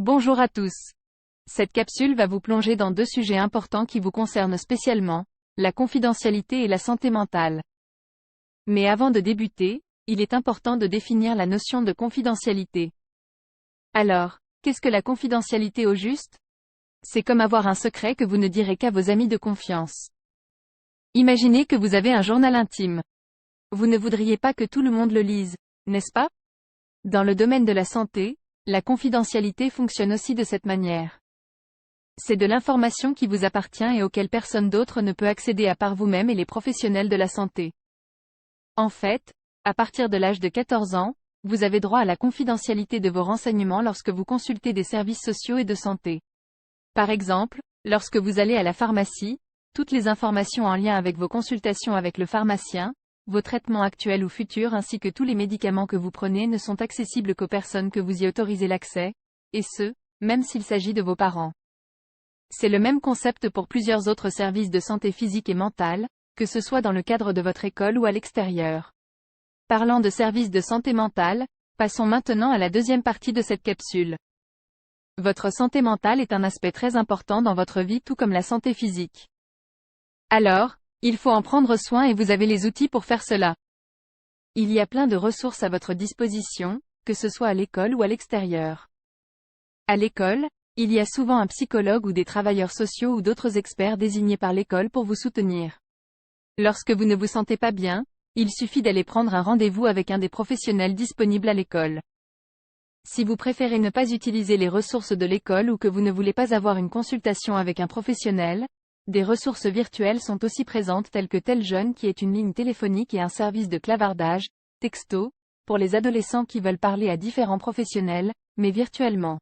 Bonjour à tous. Cette capsule va vous plonger dans deux sujets importants qui vous concernent spécialement, la confidentialité et la santé mentale. Mais avant de débuter, il est important de définir la notion de confidentialité. Alors, qu'est-ce que la confidentialité au juste? C'est comme avoir un secret que vous ne direz qu'à vos amis de confiance. Imaginez que vous avez un journal intime. Vous ne voudriez pas que tout le monde le lise, n'est-ce pas? Dans le domaine de la santé, la confidentialité fonctionne aussi de cette manière. C'est de l'information qui vous appartient et auquel personne d'autre ne peut accéder à part vous-même et les professionnels de la santé. En fait, à partir de l'âge de 14 ans, vous avez droit à la confidentialité de vos renseignements lorsque vous consultez des services sociaux et de santé. Par exemple, lorsque vous allez à la pharmacie, toutes les informations en lien avec vos consultations avec le pharmacien, vos traitements actuels ou futurs ainsi que tous les médicaments que vous prenez ne sont accessibles qu'aux personnes que vous y autorisez l'accès, et ce, même s'il s'agit de vos parents. C'est le même concept pour plusieurs autres services de santé physique et mentale, que ce soit dans le cadre de votre école ou à l'extérieur. Parlant de services de santé mentale, passons maintenant à la deuxième partie de cette capsule. Votre santé mentale est un aspect très important dans votre vie tout comme la santé physique. Alors, il faut en prendre soin et vous avez les outils pour faire cela. Il y a plein de ressources à votre disposition, que ce soit à l'école ou à l'extérieur. À l'école, il y a souvent un psychologue ou des travailleurs sociaux ou d'autres experts désignés par l'école pour vous soutenir. Lorsque vous ne vous sentez pas bien, il suffit d'aller prendre un rendez-vous avec un des professionnels disponibles à l'école. Si vous préférez ne pas utiliser les ressources de l'école ou que vous ne voulez pas avoir une consultation avec un professionnel, des ressources virtuelles sont aussi présentes telles que Tel Jeune qui est une ligne téléphonique et un service de clavardage, texto, pour les adolescents qui veulent parler à différents professionnels, mais virtuellement.